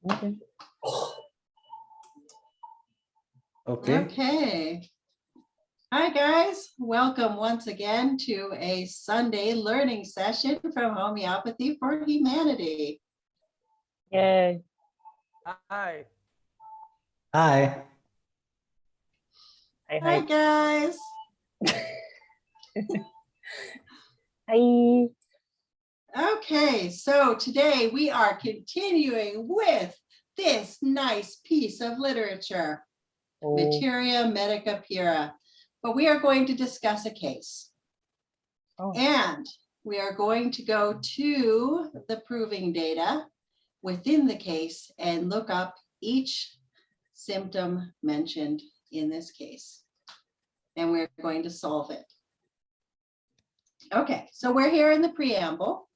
Okay. Okay. Hi guys, welcome once again to a Sunday learning session from Homeopathy for Humanity. Yay. Hi. Hi. Hi guys. Hi. Okay, so today we are continuing with this nice piece of literature, Oh, Materia, Medica, PURA. But we are going to discuss a case. Oh. And we are going to go to the proving data within the case and look up each symptom mentioned in this case. And we're going to solve it. Okay, so we're here in the preamble.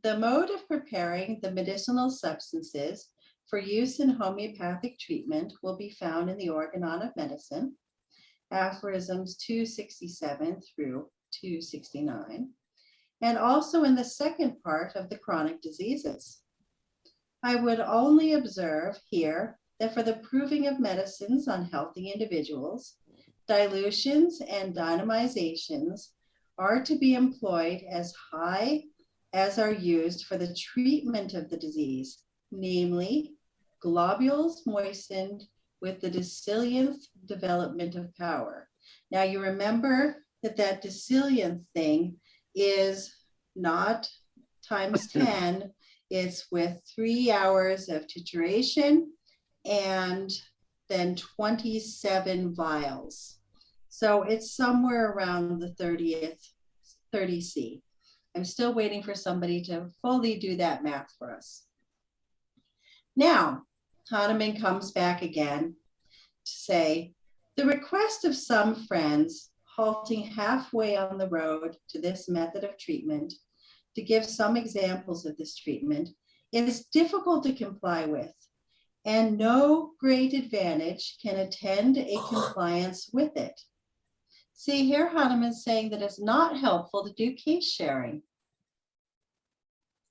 The mode of preparing the medicinal substances for use in homeopathic treatment will be found in the Organon of Medicine, aphorisms 267 through 269, and also in the second part of the chronic diseases. I would only observe here that for the proving of medicines on healthy individuals, dilutions and dynamizations are to be employed as high as are used for the treatment of the disease, namely globules moistened with the decillionth development of power. Now you remember that decillionth thing is not times 10, it's with 3 hours of titration and then 27 vials. So it's somewhere around the 30C. I'm still waiting for somebody to fully do that math for us. Now, Hahnemann comes back again to say, the request of some friends halting halfway on the road to this method of treatment to give some examples of this treatment is difficult to comply with, and no great advantage can attend a compliance with it. See, here Hahnemann is saying that it's not helpful to do case sharing.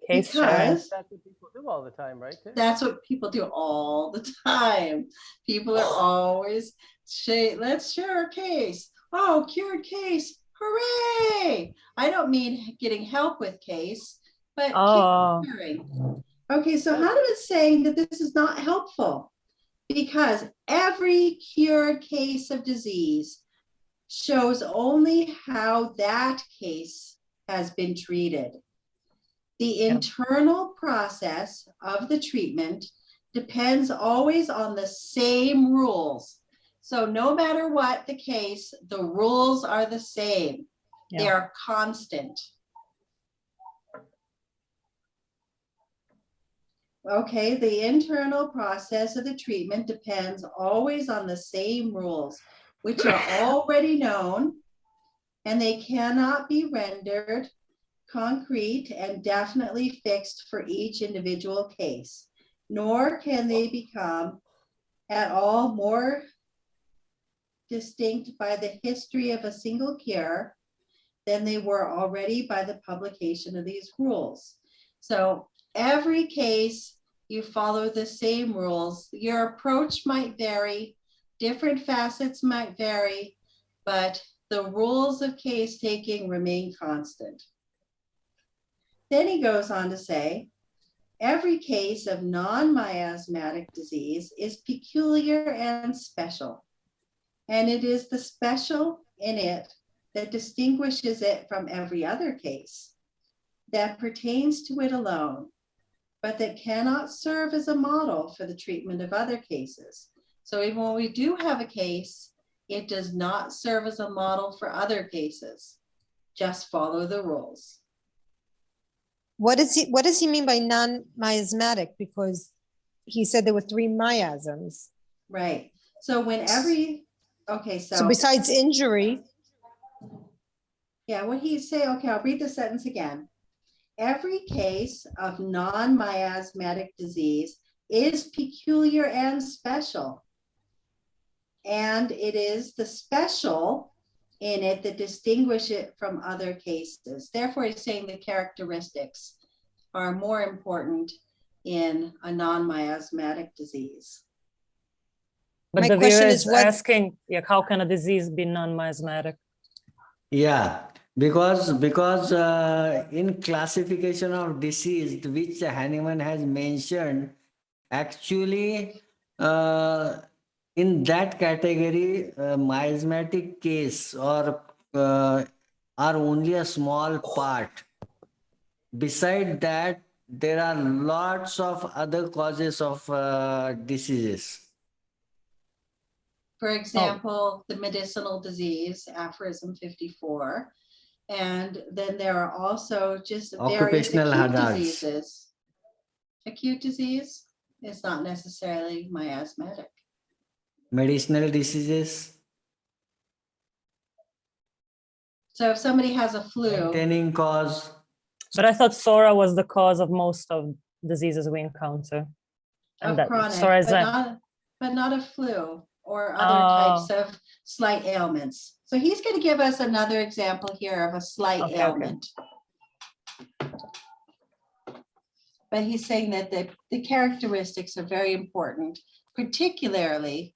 case sharing. Because That's what people do all the time, right? Tim? that's what people do all the time. People are always say, let's share a case. Oh, cured case. Hooray. I don't mean getting help with case, but Oh. case sharing. Okay, so Hahnemann is saying that this is not helpful because every cured case of disease shows only how that case has been treated. The internal process of the treatment depends always on the same rules. So no matter what the case, the rules are the same. Yeah. They are constant. Okay, the internal process of the treatment depends always on the same rules, which are already known, and they cannot be rendered concrete and definitely fixed for each individual case, nor can they become at all more distinct by the history of a single cure than they were already by the publication of these rules. So every case, you follow the same rules. Your approach might vary, different facets might vary, but the rules of case taking remain constant. Then he goes on to say, every case of non-miasmatic disease is peculiar and special, and it is the special in it that distinguishes it from every other case, that pertains to it alone, but that cannot serve as a model for the treatment of other cases. So even when we do have a case, it does not serve as a model for other cases. Just follow the rules. What does he mean by non-miasmatic? Because he said there were 3 miasms. Right. So when every, okay, So besides injury, yeah, what he's saying, okay, I'll read the sentence again. Every case of non-miasmatic disease is peculiar and special. And it is the special in it that distinguish it from other cases. Therefore, he's saying the characteristics are more important in a non-miasmatic disease. But My the question viewer is is what- asking, yeah, how can a disease be non-miasmatic? Yeah, because in classification of disease, which Hahnemann has mentioned, actually in that category, miasmatic case or are only a small part. Beside that, there are lots of other causes of diseases. For example, the medicinal disease, aphorism 54. And then there are also just various Occupational acute hazards. diseases. Acute disease is not necessarily miasmatic. Medicinal diseases, So if somebody has a flu, maintaining cause. But I thought psora was the cause of most of diseases we encounter. And of that chronic, psora is but not a flu or other types Oh. of slight ailments. So he's going to give us another example here of a slight Okay, okay. ailment. But he's saying that the characteristics are very important, particularly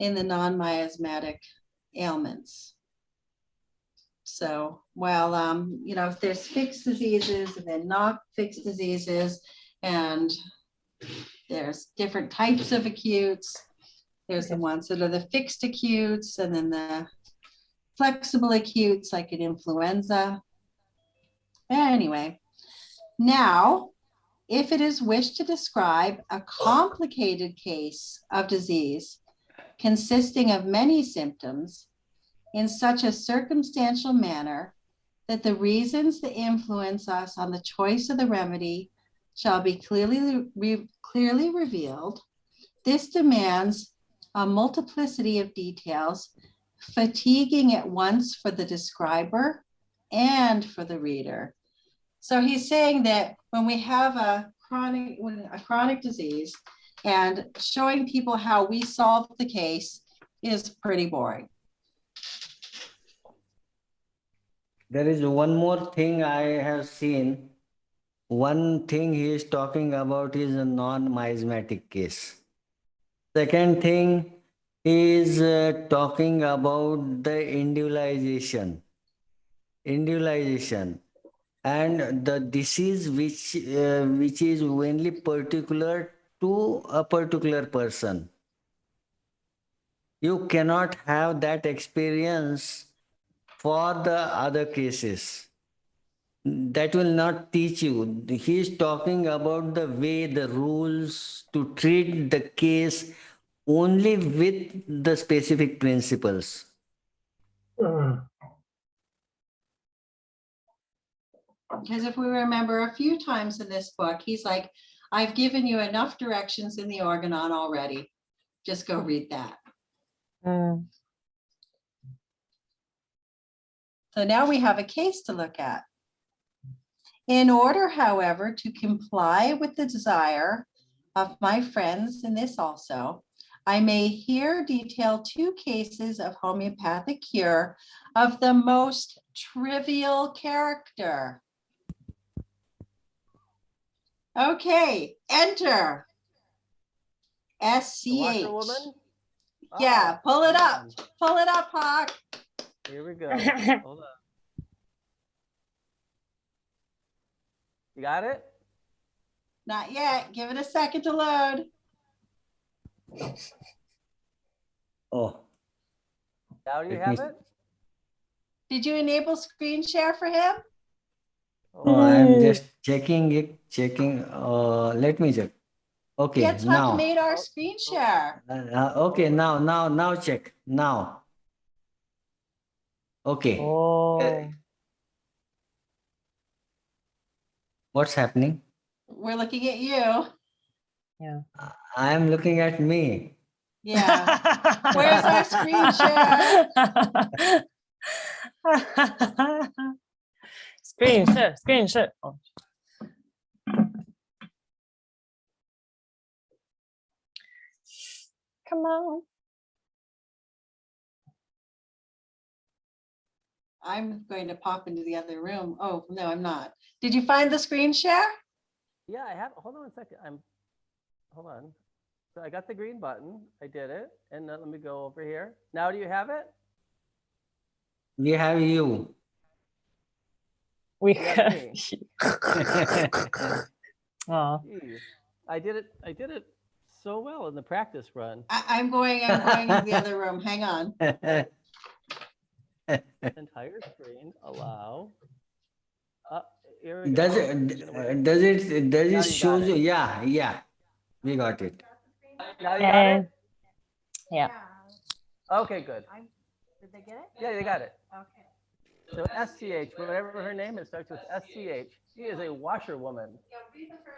in the non-miasmatic ailments. So while, you know, if there's fixed diseases and then not fixed diseases, and there's different types of acutes. There's the Okay. ones that are the fixed acutes and then the flexible acutes like an influenza. Anyway, now, if it is wished to describe a complicated case of disease consisting of many symptoms in such a circumstantial manner that the reasons that influence us on the choice of the remedy shall be clearly revealed, this demands a multiplicity of details, fatiguing at once for the describer and for the reader. So he's saying that when we have a chronic disease and showing people how we solve the case is pretty boring. There is one more thing I have seen. One thing he is talking about is a non-miasmatic case. Second thing is talking about the individualization. And the disease which is only particular to a particular person. You cannot have that experience for the other cases. That will not teach you. He is talking about the way, the rules to treat the case only with the specific principles. Because if we remember a few times in this book, he's like, I've given you enough directions in the organon already. Just go read that. Mm. So now we have a case to look at. In order, however, to comply with the desire of my friends in this also, I may here detail two cases of homeopathic cure of the most trivial character. Okay, enter. The SCH. washerwoman? Yeah, Ah, pull it come up. on. Pull it up, Hawk. Here we go. Hold on. You got it? Not yet. Give it a second to load. Oh, Now you Let have me- it? Did you enable screen share for him? oh, I am just checking it, let me check. Okay, That's now. what made our screen share. Okay, now check. Now. Okay. Oh, What's happening? We're looking at you. yeah. I am looking at me. Yeah. Where's our screen share? Screen share. Oh. Come on. I'm going to pop into the other room. Oh, no, I'm not. Did you find the screen share? Yeah, I have, hold on a second. Hold on. So I got the green button. I did it. And then let me go over here. Now do you have it? We have you. We You have me. Oh, Jeez. I did it so well in the practice run. I'm going into the other room. Hang on. Entire screen, allow. Here we go. Does it, does it, does Now it you show got you? it. Yeah, we got it. Now you got it? yeah. Okay, good. Did they get it? Yeah, you got it. Okay. So SCH, whatever her name is, starts with SCH. She is a washerwoman,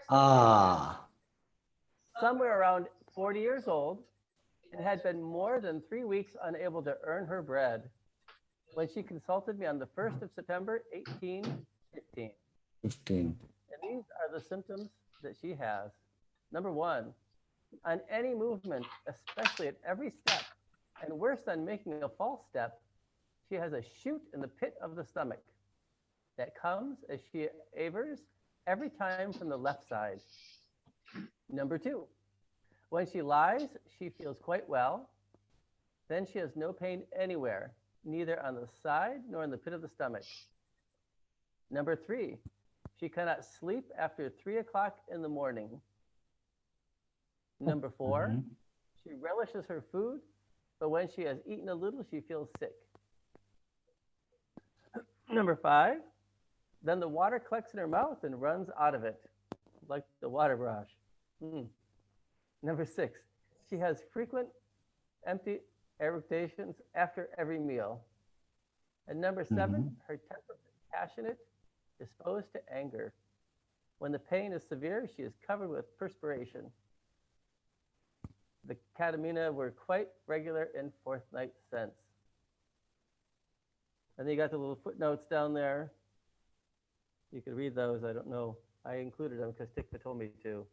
Ah, somewhere around 40 years old, and had been more than 3 weeks unable to earn her bread when she consulted me on the 1st of September, 1815. 15. And these are the symptoms that she has. Number 1, on any movement, especially at every step, and worse than making a false step, she has a shoot in the pit of the stomach that comes as she avers every time from the left side. Number 2, when she lies, she feels quite well. Then she has no pain anywhere, neither on the side nor in the pit of the stomach. Number 3, she cannot sleep after 3 o'clock in the morning. Number 4, she relishes her food, but when she has eaten a little, she feels sick. Number 5, then the water collects in her mouth and runs out of it, like the water brush. Number 6, she has frequent empty eructations after every meal. And number 7, her temper is passionate, disposed to anger. When the pain is severe, she is covered with perspiration. The catamina were quite regular in fortnight sense. And then you got the little footnotes down there. You could read those. I don't know. I included them because Tikva told me to.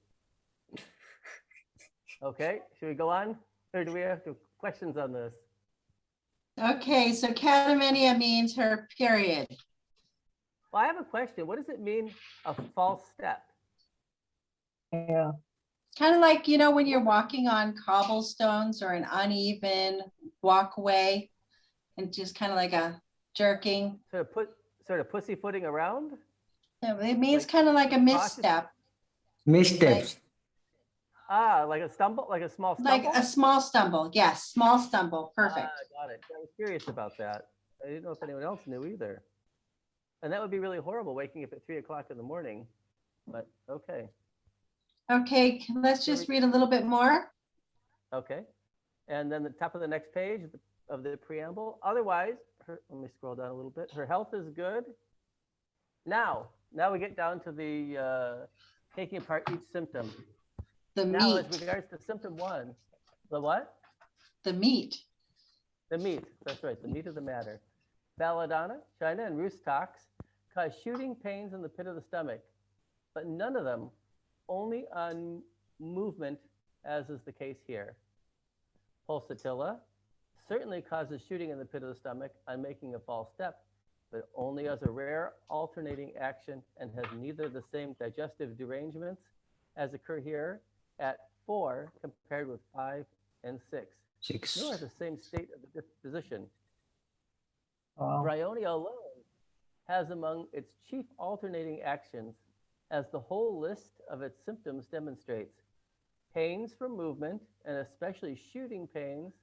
Okay, should we go on? Or do we have questions on this? Okay, so catamenia means her period. Well, I have a question. What does it mean, a false step? Yeah. Kind of like, you know, when you're walking on cobblestones or an uneven walkway and just kind of like a jerking. Sort of pussyfooting around? It means Like kind of like a cautious- misstep, Missteps. Like a stumble, like a small like stumble? a small stumble. Yes, small stumble. Perfect. Got it. I was curious about that. I didn't know if anyone else knew either. And that would be really horrible, waking up at 3 o'clock in the morning. But okay. Okay, let's just read a little bit more. Okay. And then the top of the next page of the preamble. Otherwise, let me scroll down a little bit. Her health is good. Now we get down to the taking apart each symptom. The Now, as meat, regards to symptom 1, the what? the meat. The meat. That's right. The meat of the matter. Belladonna, China, and roost tox cause shooting pains in the pit of the stomach, but none of them only on movement, as is the case here. Pulsatilla certainly causes shooting in the pit of the stomach on making a false step, but only as a rare alternating action and has neither the same digestive derangements as occur here at 4 compared with 5 and 6, 6. nor the same state of the disposition. Wow. Bryonia alone has among its chief alternating actions, as the whole list of its symptoms demonstrates, pains from movement, and especially shooting pains,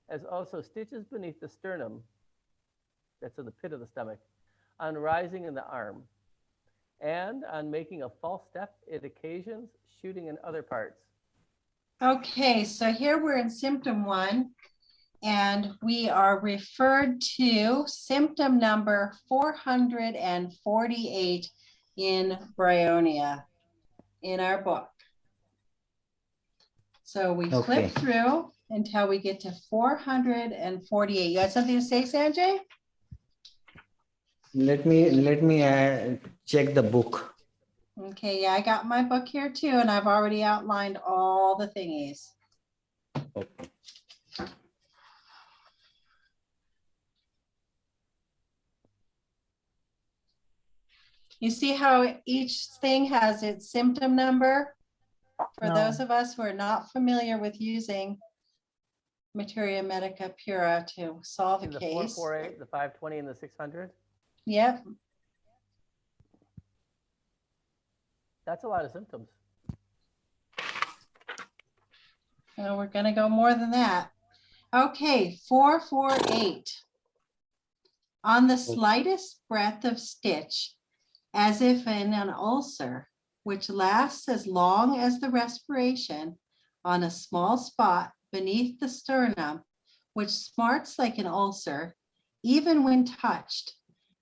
as also stitches beneath the sternum, that's in the pit of the stomach, on rising in the arm, and on making a false step, it occasions shooting in other parts. Okay, so here we're in symptom 1, and we are referred to symptom number 448 in Bryonia in our book. So we Okay. flip through until we get to 448. You got something to say, Sanjay? Let me check the book. Okay, yeah, I got my book here too, and I've already outlined all the thingies. You see how each thing has its symptom number? For No. those of us who are not familiar with using Materia Medica Pura to solve a The case. 448, the 520, and the 600. Yep, That's a lot of symptoms. and we're gonna go more than that. Okay, 448. On the slightest breadth of stitch, as if in an ulcer, which lasts as long as the respiration, on a small spot beneath the sternum, which smarts like an ulcer, even when touched,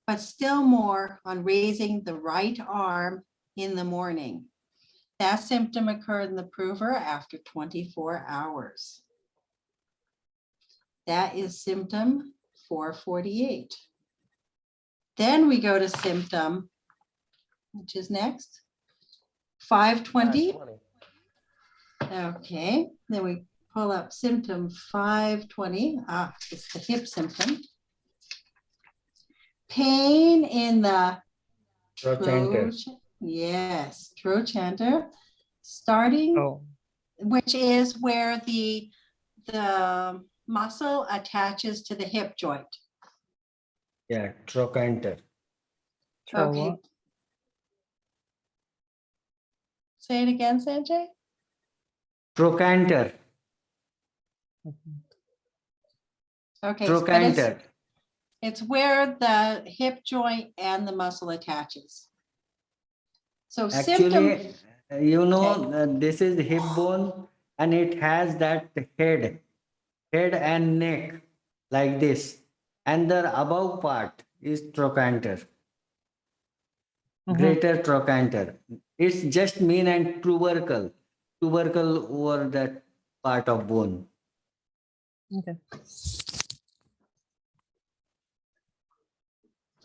but still more on raising the right arm in the morning. That symptom occurred in the prover after 24 hours. That is symptom 448. Then we go to symptom, which is next, 520. 520. Okay, then we pull up symptom 520. It's the hip symptom. Pain in the Trochanter. yes, trochanter, starting, Oh, which is where the muscle attaches to the hip joint. Yeah, trochanter. tro Okay. what? Say it again, Sanjay. Trochanter. Okay, but Trochanter. it's where the hip joint and the muscle attaches. So symptom, Actually, you know, this is hip bone and it has that head and neck like this. And the above part is trochanter, Mhm. greater trochanter. It's just mean and tubercle over that part of bone. Okay.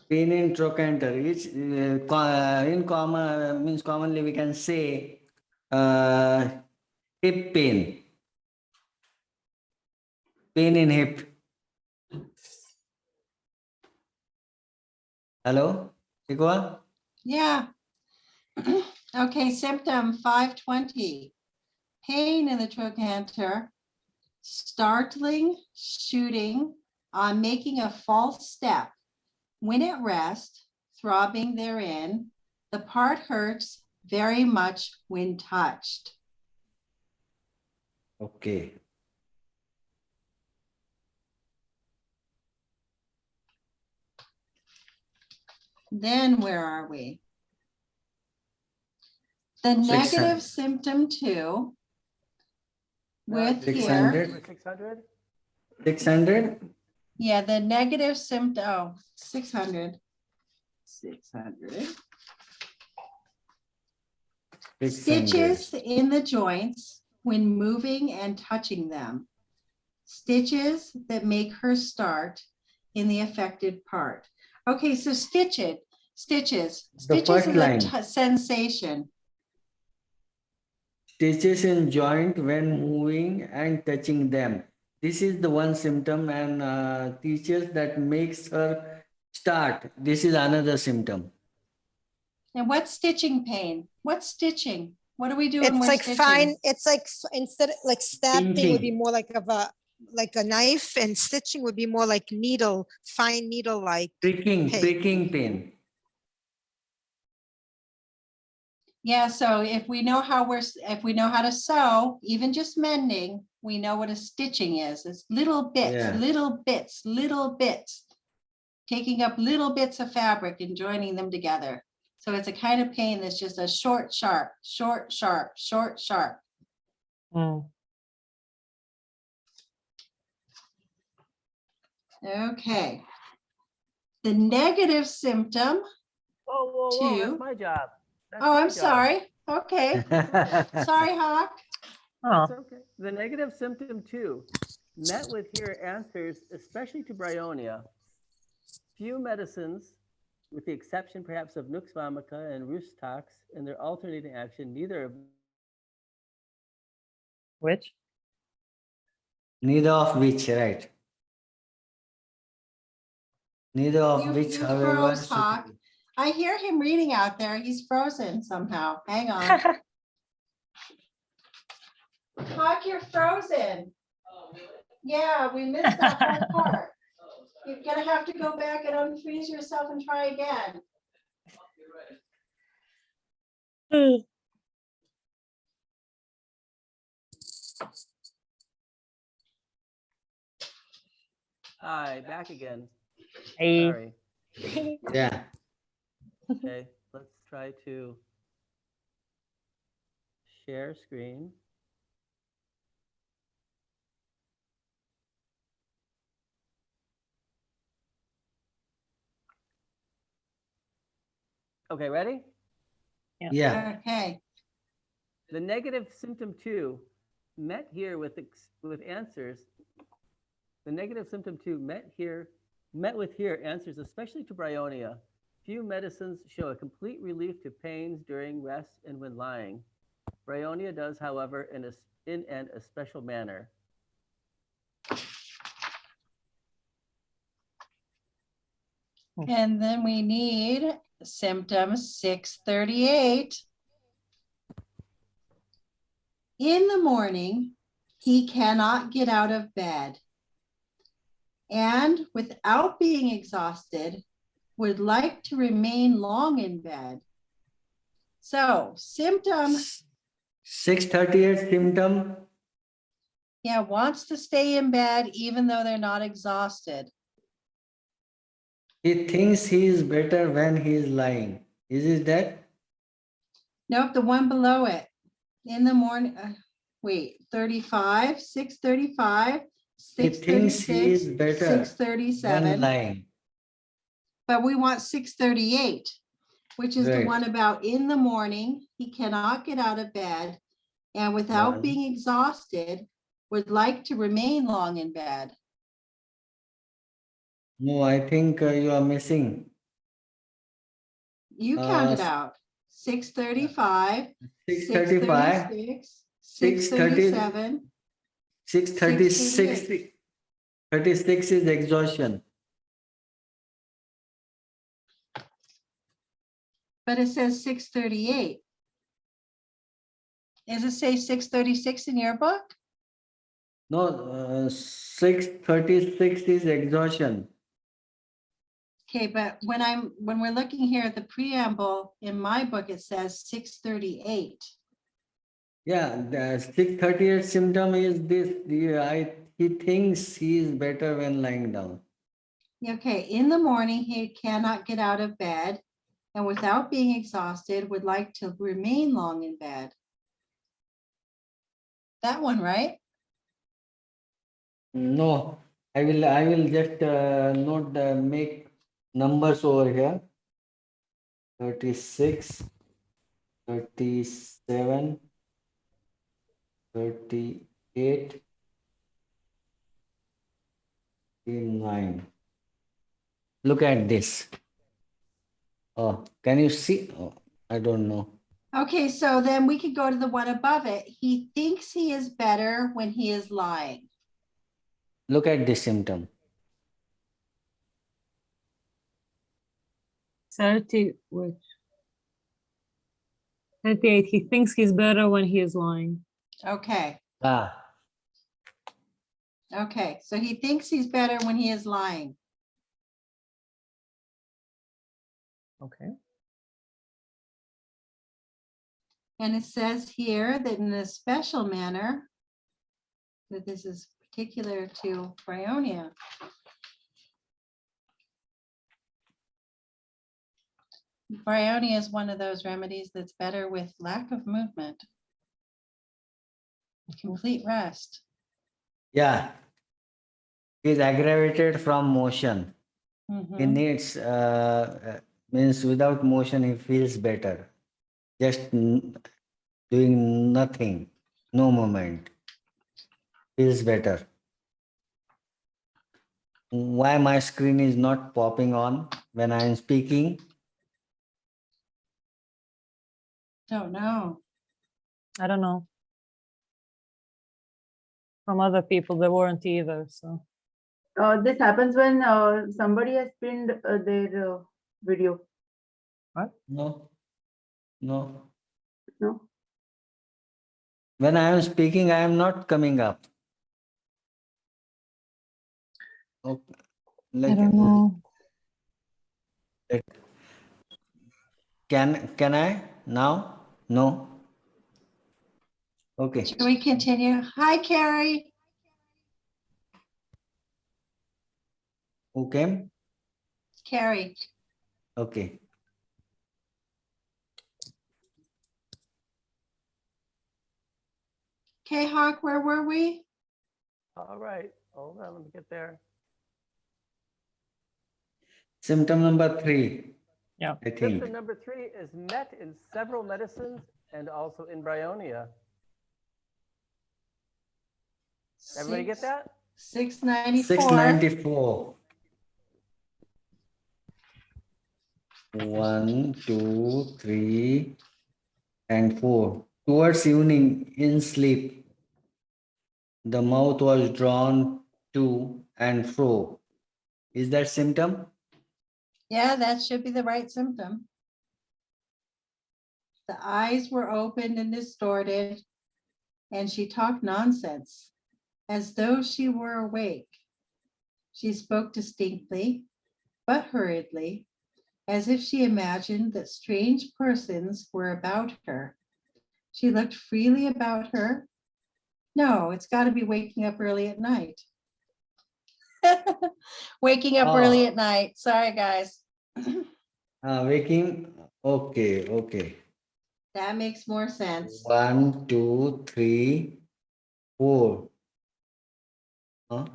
Pain in trochanter. It's in common means commonly we can say hip pain. Pain in hip. Hello, Ikwa? yeah. Okay, symptom 520. Pain in the trochanter, startling, shooting, on making a false step. When at rest, throbbing therein, the part hurts very much when touched. Okay. Then where are we? The 600. negative symptom 2 with here, 600. 600. 600. yeah, the negative symptom, oh, 600. 600. Stitches in the joints when moving and touching them. Stitches that make her start in the affected part. Okay, so stitches first is line. a sensation. Stitches in joint when moving and touching them. This is the one symptom and teaches that makes her start. This is another symptom. And what's stitching pain? What's stitching? What are we doing? It's We're like stitching. fine, it's like instead of like stabbing would be Pinching. more like like a knife, and stitching would be more like needle, fine needle like. Pricking pain. Yeah, so if we know how to sew, even just mending, we know what a stitching is. It's little bits, Yeah. little bits, taking up little bits of fabric and joining them together. So it's a kind of pain that's just a short, sharp, short, sharp, short, sharp. Mm. Okay. The negative symptom. Whoa, Two. that's my job. That's Oh, my I'm job. sorry. Okay. Sorry, Hawk. Oh, It's okay. The negative symptom 2, met with here answers, especially to bryonia. Few medicines, with the exception perhaps of Nux vomica and Rustox, in their alternating action, neither of which? Neither of which, right? Neither of which, You however, froze, Hawk. I hear him reading out there. He's frozen somehow. Hang on. Hawk, you're frozen. Yeah, we missed that whole part. You're gonna have to go back and unfreeze yourself and try again. Hi, back again. Hey. Sorry. Yeah. Okay, let's try to share screen. Okay, ready? Yeah. Okay, The negative symptom 2 met here with answers. The negative symptom 2 met with here answers especially to bryonia. Few medicines show a complete relief to pains during rest and when lying. Bryonia does, however, in an especial manner. and then we need symptom 638. In the morning, he cannot get out of bed, and without being exhausted, would like to remain long in bed. So symptom, 638 symptom. yeah, wants to stay in bed even though they're not exhausted. He thinks he is better when he is lying. Is it that? Nope, the one below it. In the morning, wait, 35, 635, He thinks he is 636, better when 637. lying. But we want 638, which is the Right. one about in the morning, he cannot get out of bed, and without One. being exhausted, would like to remain long in bed. No, I think you are missing. You count it Uh, out. 635, 635, 636, 630, 637, 636, 36 is exhaustion. but it says 638. Does it say 636 in your book? No, 636 is exhaustion. Okay, but when we're looking here at the preamble, in my book, it says 638. Yeah, the 638 symptom is this. He thinks he is better when lying down. Okay, in the morning, he cannot get out of bed, and without being exhausted, would like to remain long in bed. That one, right? No, I will just note make numbers over here. 36, 37, 38, 39. Look at this. Oh, can you see? Oh, I don't know. Okay, so then we could go to the one above it. He thinks he is better when he is lying. Look at this symptom. 30, which? 38, he thinks he's better when he is lying. Okay, Ah, okay, so he thinks he's better when he is lying. Okay. And it says here that in a special manner, that this is particular to bryonia. Bryonia is one of those remedies that's better with lack of movement. Complete rest. yeah. He is aggravated from motion. He Mhm. needs, means without motion, he feels better. Just doing nothing, no movement, feels better. Why my screen is not popping on when I am speaking? Don't know. I don't know. From other people, they weren't either, so. This happens when somebody has pinned their video. No, no. No. When I am speaking, I am not coming up. Okay. I don't know. Can I now? No. Okay. Should we continue? Hi, Carrie. Who came? Carrie. Okay. Okay, Hawk, where were we? All right, hold on, let me get there. Symptom number 3. Yeah. I think. Symptom number 3 is met in several medicines and also in bryonia. Everybody get that? 694. 694. 1, 2, 3, and 4. Towards evening in sleep, the mouth was drawn to and fro. Is that symptom? Yeah, that should be the right symptom. The eyes were opened and distorted, and she talked nonsense, as though she were awake. She spoke distinctly, but hurriedly, as if she imagined that strange persons were about her. She looked freely about her. No, it's got to be waking up early at night. Waking up early at night. Sorry, guys. Waking. Okay, okay. That makes more sense. 1, 2, 3, 4. Huh?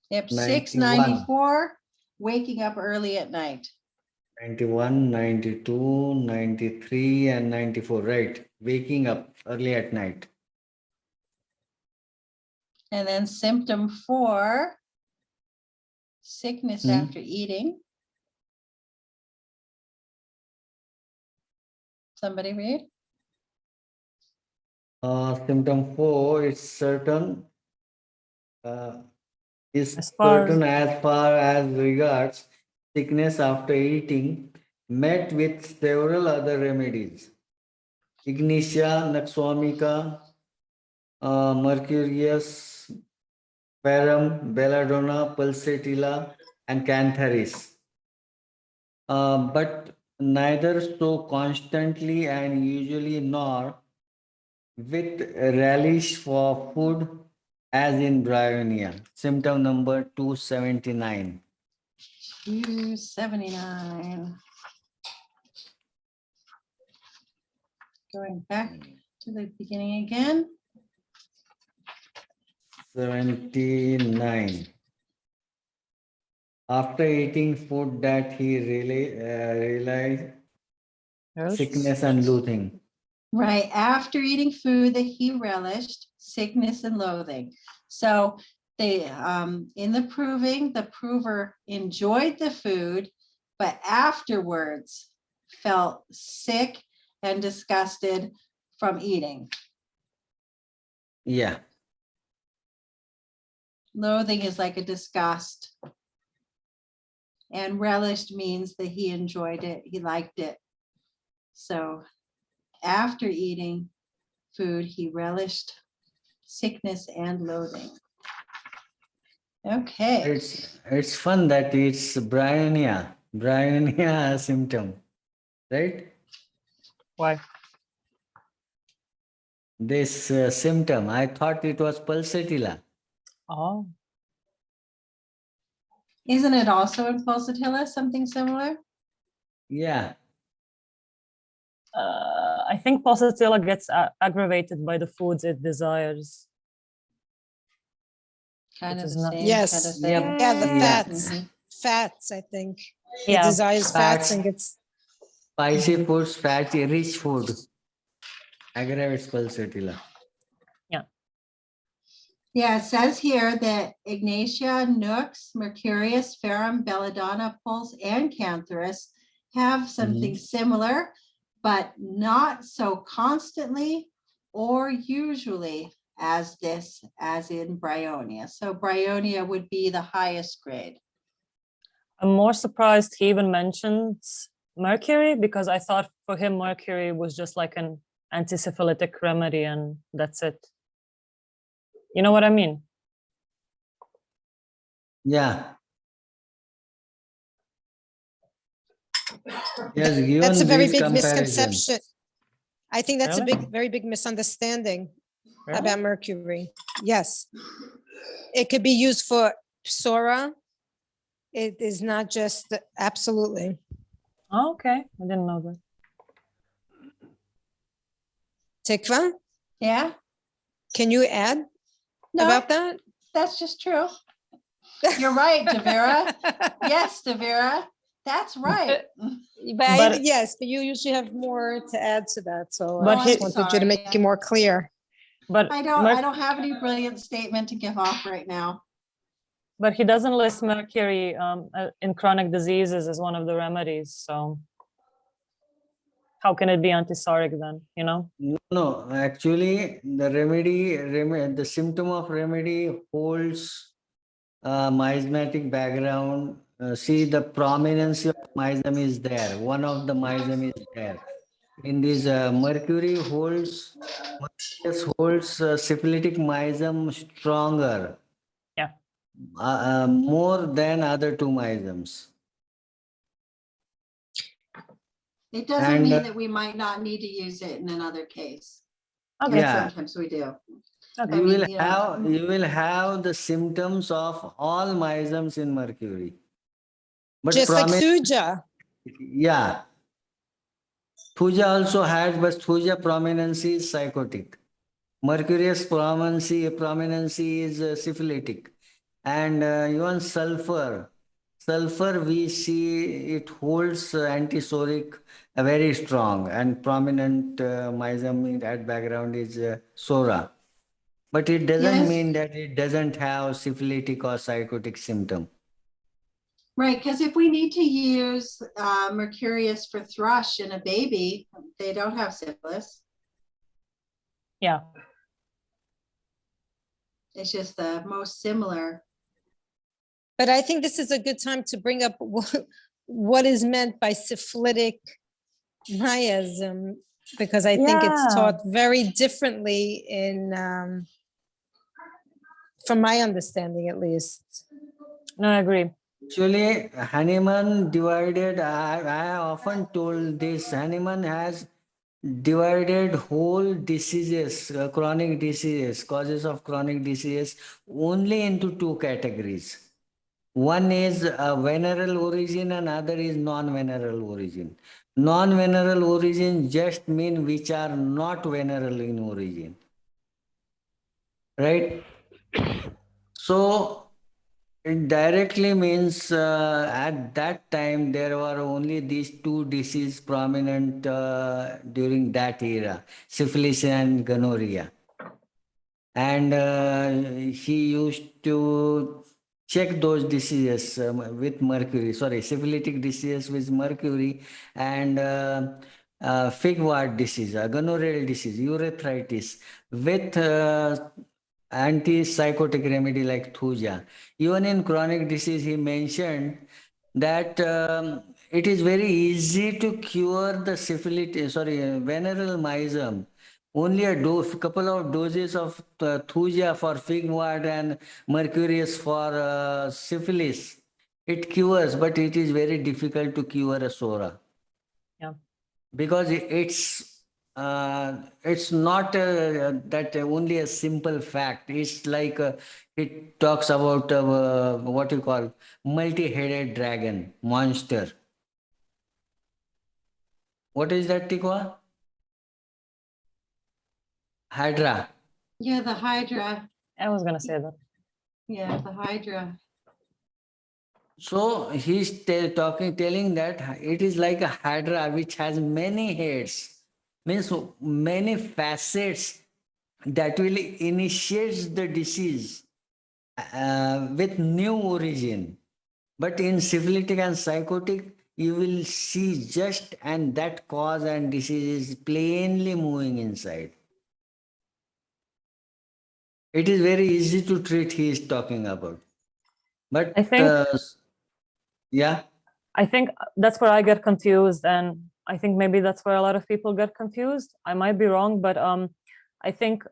Yep, 91. 694, waking up early at night. 91, 92, 93, and 94. Right. Waking up early at night. And then symptom 4, sickness after eating. Somebody read? Symptom 4 is certain. Is As far certain as far as regards sickness after eating, met with several other remedies. Ignitia, Naxwamica, Mercurius, Parum, Belladonna, Pulsatilla, and Cantharis. But neither so constantly and usually nor with relish for food as in bryonia. Symptom number 279. 279. Going back to the beginning again. 79. After eating food that he realized sickness and loathing. Right, after eating food that he relished, sickness and loathing. So they, in the proving, the prover enjoyed the food, but afterwards felt sick and disgusted from eating. Yeah. Loathing is like a disgust. And relished means that he enjoyed it, he liked it. So after eating food, he relished sickness and loathing. Okay. It's fun that it's bryonia symptom, right? why? This symptom, I thought it was pulsatilla. Oh, Isn't it also in pulsatilla, something similar? Yeah. I think pulsatilla gets aggravated by the foods it desires. Kind Which of is the not- same. Yes. kind of thing. Yep. Yeah, the Yeah. fats. Mhm. Fats, I think. It Yeah, desires fats Fats. and gets, Spicy foods, fatty, rich food. Aggravates pulsatilla. Yeah, it says here that Ignatia, Nux, Mercurius, Ferrum, Belladonna, Pulse, and Cantharis have something similar, but not so constantly or usually as in bryonia. So bryonia would be the highest grade. I'm more surprised he even mentions mercury, because I thought for him mercury was just like an antisyphilitic remedy and that's it. You know what I mean? Yeah. He has given That's a very these big comparisons. misconception. I think that's a Really? very big misunderstanding Really? about mercury. Yes. It could be used for psora. It is not just, absolutely. Oh, okay, I didn't know that. Tikva, Yeah, can you add no, about that? that's just true. You're right, Devera. Yes, Devera, that's right. But- Yes, but you usually have more to add to that, so But I he- just wanted you to make it more clear. But I don't have any brilliant statement to give off right now. But he doesn't list mercury in chronic diseases as one of the remedies. So how can it be antipsoric then? You know? No, actually, the the symptom of remedy holds miasmatic background. See, the prominence of miasm is there. One of the miasm is there. In this Mercurius holds syphilitic miasm stronger. Yeah. More than other two miasms. It doesn't And, mean that we might not need to use it in another case. Okay. But Yeah. sometimes we do. Okay. You I will mean, you know. you will have the symptoms of all miasms in mercury. But Just like prominent, Thuja. yeah. Thuja also has, but Thuja prominence is psychotic. Mercurius prominence is syphilitic. And even sulfur we see it holds antisoric very strong, and prominent miasm in that background is Sora. But it doesn't Yes. mean that it doesn't have syphilitic or psychotic symptom. Right, because if we need to use Mercurius for thrush in a baby, they don't have syphilis. Yeah. It's just the most similar. But I think this is a good time to bring up what is meant by syphilitic miasm, because I think it's Yeah. taught very differently in, from my understanding at least. No, I agree. Actually, Hahnemann divided, I often told this, Hahnemann has divided whole diseases, chronic diseases, causes of chronic diseases only into two categories. One is venereal origin and other is non-venereal origin. Non-venereal origin just mean which are not venereal in origin. Right? So it directly means at that time there were only these two diseases prominent during that era, syphilis and gonorrhea. And he used to check those diseases with mercury, syphilitic diseases with mercury, and fig-wort disease, gonorrheal disease, urethritis with antipsychotic remedy like Thuja. Even in chronic disease, he mentioned that it is very easy to cure the venereal miasm. Only a couple of doses of Thuja for fig-wort and mercurius for syphilis. It cures, but it is very difficult to cure a sora. Yeah. Because it's not that only a simple fact. It's like it talks about what you call multi-headed dragon monster. What is that, Tikwa? Hydra. Yeah, the Hydra. I was gonna say that. Yeah, the Hydra. So he's telling that it is like a hydra which has many heads, means many facets that will initiate the disease with new origin. But in syphilitic and psychotic, you will see just and that cause and disease is plainly moving inside. It is very easy to treat, he is talking about. But I think- Yeah. I think that's where I get confused, and I think maybe that's where a lot of people get confused. I might be wrong, but I think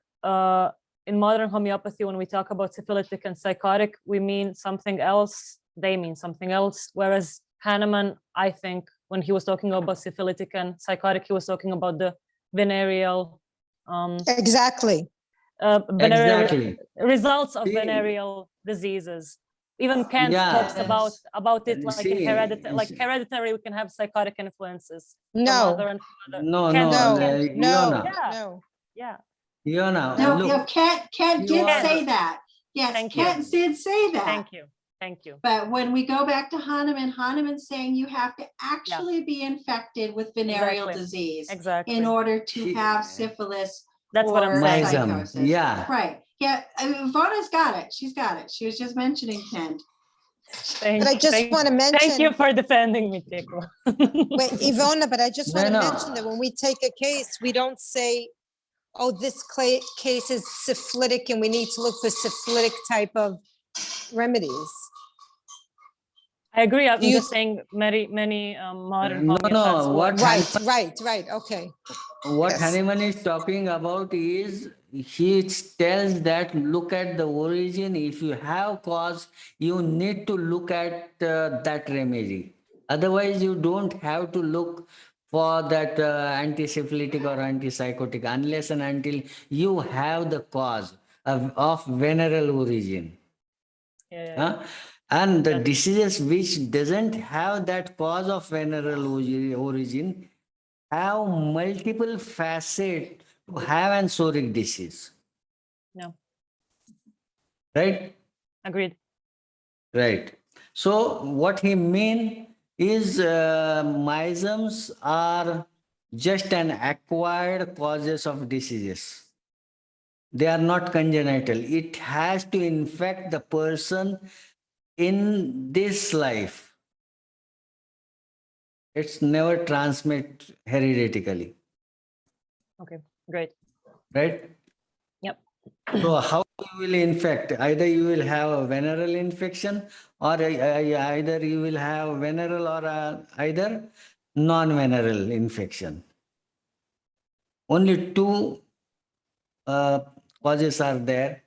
in modern homeopathy, when we talk about syphilitic and psychotic, we mean something else. They mean something else. Whereas Hahnemann, I think, when he was talking about syphilitic and psychotic, he was talking about the venereal, Exactly. venereal Exactly. results of See, venereal diseases. Even Kant talks yeah. about it like See, hereditary. We can have psychotic influences from No, mother and father. no, Kant, no, Kant, no, Yeah. no. yeah. Iona, No, look, Kent you did are- say that. Yes, Thank you. Kent did say that. Thank you. Thank you. But when we go back to Hahnemann, Hahnemann's saying you have to actually be infected with venereal Exactly. disease Exactly. in order to He- have syphilis That's what I'm or saying. Myism, psychosis. yeah. Right. Yeah. Ivana's got it. She's got it. She was just mentioning Kent. Thank, But I just thank- want to Thank you mention, for defending me, Tico. wait, Ivona, but I just No, want to no. mention that when we take a case, we don't say, oh, this case is syphilitic and we need to look for syphilitic type of remedies. I agree. I'm Do you- just saying many modern No, homeopaths no, work. Right, okay. What Yes. Hahnemann is talking about is he tells that look at the origin. If you have cause, you need to look at that remedy. Otherwise, you don't have to look for that antisyphilitic or antipsychotic unless and until you have the cause of venereal origin. Yeah, yeah, Huh? And the Yes. diseases which doesn't have that cause of venereal origin have multiple facets to have an psoriatic disease. No, Right? agreed. Right. So what he mean is myisms are just an acquired causes of diseases. They are not congenital. It has to infect the person in this life. It's never transmit hereditarily. Okay, great. Right? Yep. So how you will infect? Either you will have a venereal infection, or either you will have venereal or either non-venereal infection. Only two causes are there.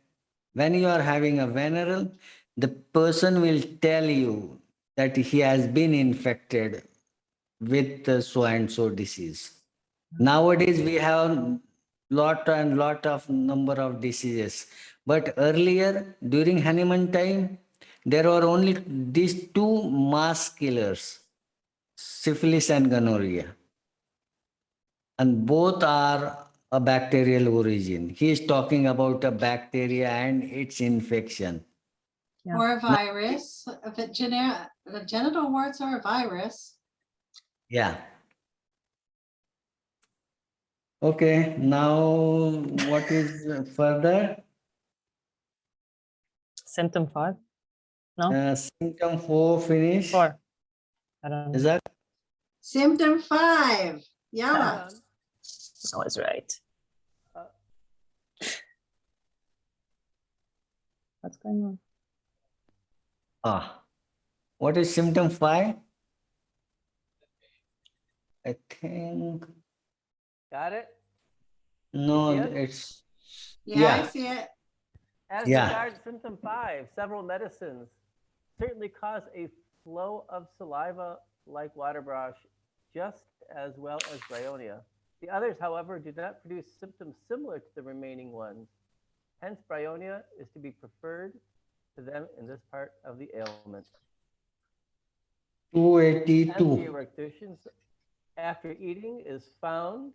When you are having a venereal, the person will tell you that he has been infected with so and so disease. Nowadays we have lot of number of diseases, but earlier during Hahnemann time there were only these two mass killers, syphilis and gonorrhea, and both are a bacterial origin. He is talking about a bacteria and its infection. Yeah. Or a virus. The genital warts are a virus. Yeah. Okay, now what is further? Symptom 5? No? Symptom 4 finish. 4. I don't Is know. that? Symptom 5. Yalla. Hold on. I was right. Uh, What's going on? What is symptom 5? I think Got it? no, see it? it's Yeah, I see it. As Yeah. regards symptom 5, several medicines certainly cause a flow of saliva like water brush, just as well as bryonia. The others, however, do not produce symptoms similar to the remaining ones. Hence, bryonia is to be preferred to them in this part of the ailment. 282. Anti-erections after eating is found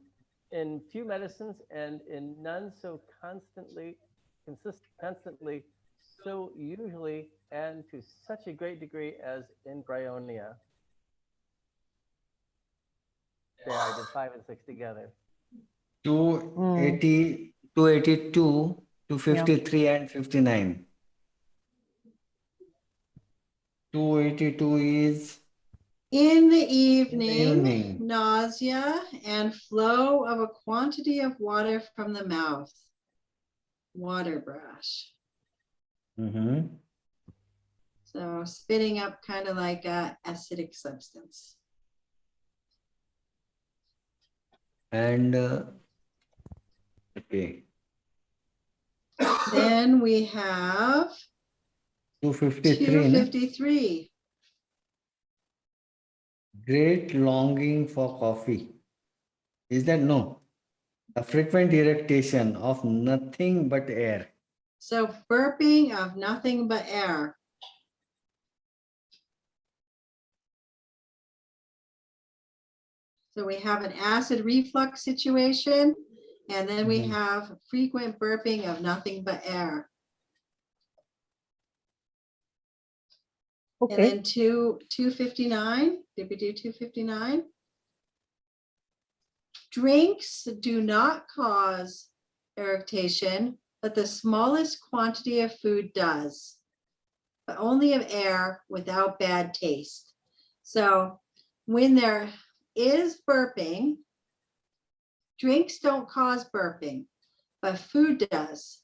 in few medicines and in none so constantly, so usually and to such a great degree as in bryonia. There, I did 5 and 6 together. 280, 282, 253 and 59. 282 is In the evening, evening. nausea and flow of a quantity of water from the mouth. Water brush. Mm-hmm. So So spitting up kind of like a acidic substance. And okay, Then we have 253, no? 253. Great longing for coffee. Is that no? A frequent irritation of nothing but air. So burping of nothing but air. So we have an acid reflux situation, and then we Mhm. have frequent burping of nothing but air. And Okay. then 259, did we do 259? Drinks do not cause irritation, but the smallest quantity of food does, but only of air without bad taste. So when there is burping, drinks don't cause burping, but food does.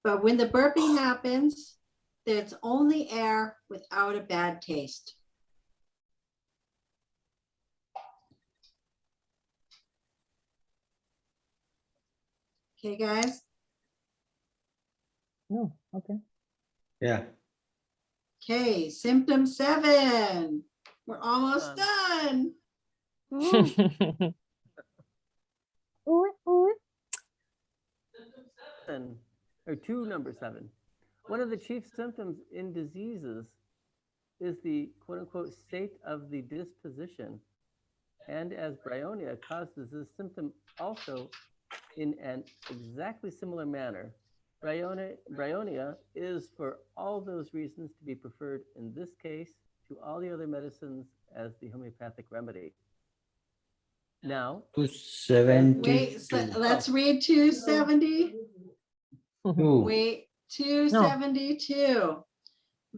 But when the burping happens, it's only air without a bad taste. Okay, guys? No, okay. Yeah. Okay, symptom 7. We're almost done. Seven, or number 7. One of the chief symptoms in diseases is the quote unquote state of the disposition. And as bryonia causes this symptom also in an exactly similar manner, bryonia is for all those reasons to be preferred in this case to all the other medicines as the homeopathic remedy. Now, 270. Wait, so let's read 270. Wait, 272.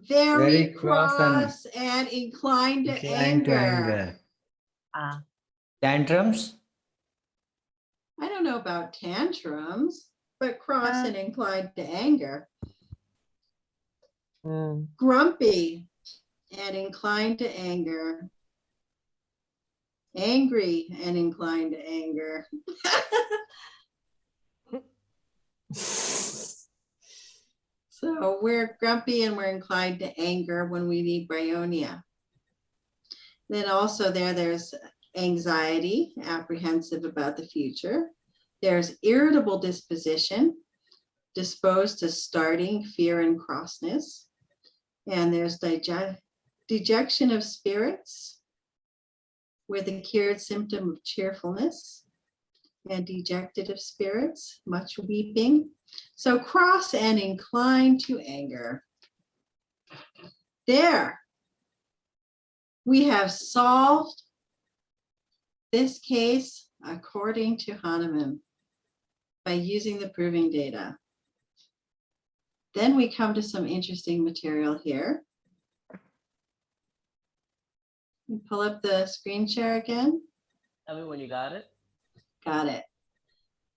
Very cross and inclined to anger. Ah, Tantrums? I don't know about tantrums, but cross and inclined to anger. mm. Grumpy and inclined to anger. Angry and inclined to anger. So we're grumpy and we're inclined to anger when we need bryonia. Then also there's anxiety, apprehensive about the future. There's irritable disposition, disposed to starting, fear and crossness. And there's dejection of spirits with a cured symptom of cheerfulness, and dejected of spirits, much weeping. So cross and inclined to anger. There, we have solved this case according to Hahnemann by using the proving data. Then we come to some interesting material here. You pull up the screen share again. tell me when you got it. Got it.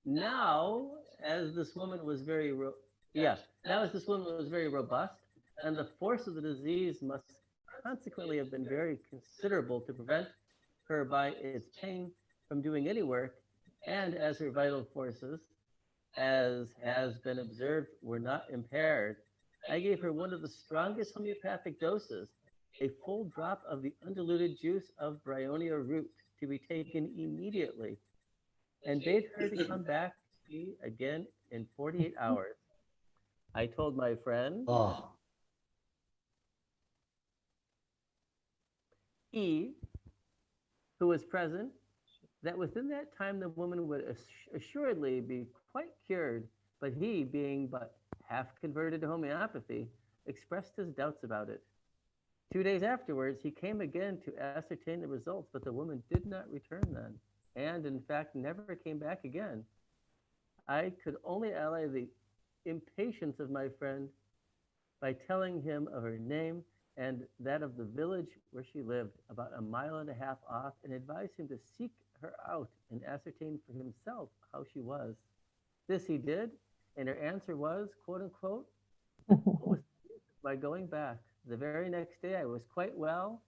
Now, as this woman was very robust, and the force of the disease must consequently have been very considerable to prevent her by its pain from doing any work, and as her vital forces, as has been observed, were not impaired, I gave her one of the strongest homeopathic doses, a full drop of the undiluted juice of bryonia root to be taken immediately, and bade her to come back to me again in 48 hours. I told my friend Oh, E, who was present, that within that time the woman would assuredly be quite cured, but he, being but half converted to homeopathy, expressed his doubts about it. 2 days afterwards, he came again to ascertain the results, but the woman did not return then, and in fact never came back again. I could only allay the impatience of my friend by telling him of her name and that of the village where she lived, about a mile and a half off, and advised him to seek her out and ascertain for himself how she was. This he did, and her answer was, quote unquote, what was by going back. The very next day, I was quite well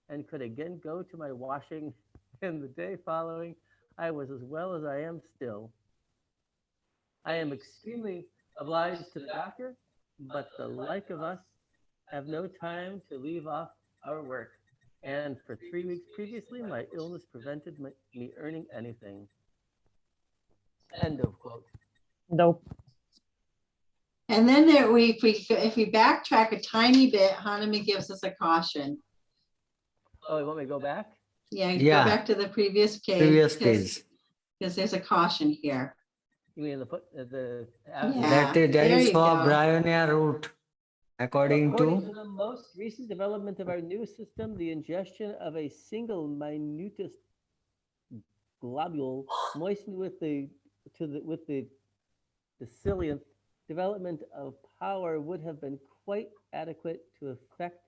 and could again go to my washing. And the day following, I was as well as I am still. I am extremely obliged to the doctor, but the like of us have no time to leave off our work. And for 3 weeks previously, my illness prevented me earning anything. End of quote. Dope. And then there, if we backtrack a tiny bit, Hanami gives us a caution. Oh, you want me to go back? Yeah, Yeah. go back to the previous page. Previous page. Because there's a caution here. You mean the Yeah. That there is you for go. Bryonia root, according According to to the most recent development of our new system, the ingestion of a single minutest globule moistened with the decillion development of power would have been quite adequate to effect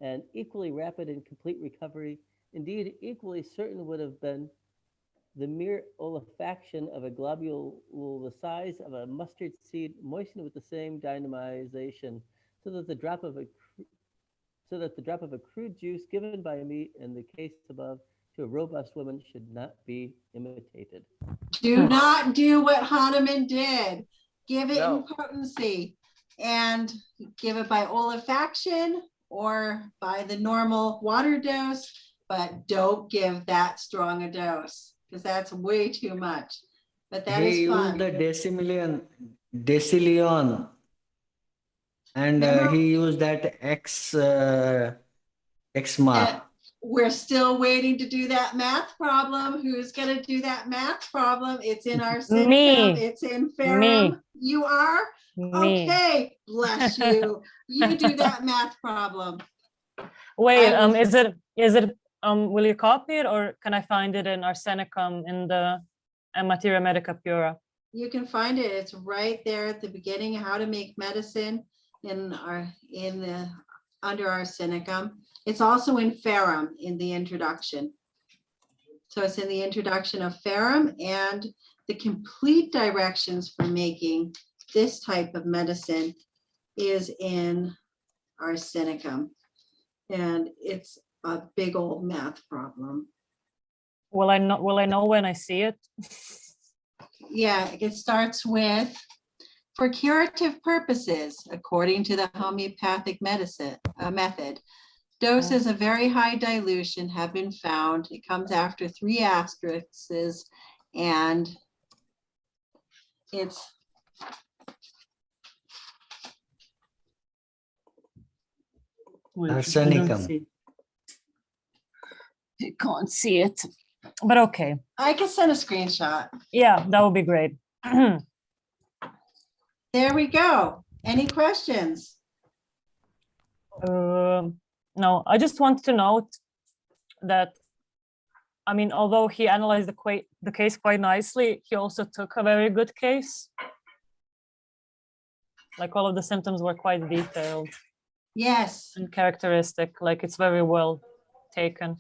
an equally rapid and complete recovery. Indeed, equally certain would have been the mere olefaction of a globule the size of a mustard seed moistened with the same dynamization, so that the drop of a crude juice given by me in the case above to a robust woman should not be imitated. Do not do what Hahnemann did. Give it No. in potency and give it by olefaction or by the normal water dose, but don't give that strong a dose because that's way too much. But that he is fun. used the decillion, and Remember- he used that X mark. We're still waiting to do that math problem. Who's going to do that math problem? It's in our system. Me. It's in Ferrum. You are? Me. Okay, bless you. You do that math problem. Wait, I was- is it will you copy it or can I find it in Arsenicum in the MATERIA MEDICA PURA? You can find it. It's right there at the beginning, how to make medicine under Arsenicum. It's also in Ferrum in the introduction. So it's in the introduction of Ferrum, and the complete directions for making this type of medicine is in Arsenicum. And it's a big old math problem. Will I know when I see it? Yeah, it starts with, for curative purposes, according to the homeopathic medicine method, doses of very high dilution have been found. It comes after 3 asterisks, and it's Arsenicum. You can't see it, but okay. I can send a screenshot. Yeah, that would be great. There we go. Any questions? No, I just want to note that, I mean, although he analyzed the case quite nicely, he also took a very good case. Like all of the symptoms were quite detailed Yes. and characteristic, like it's very well taken.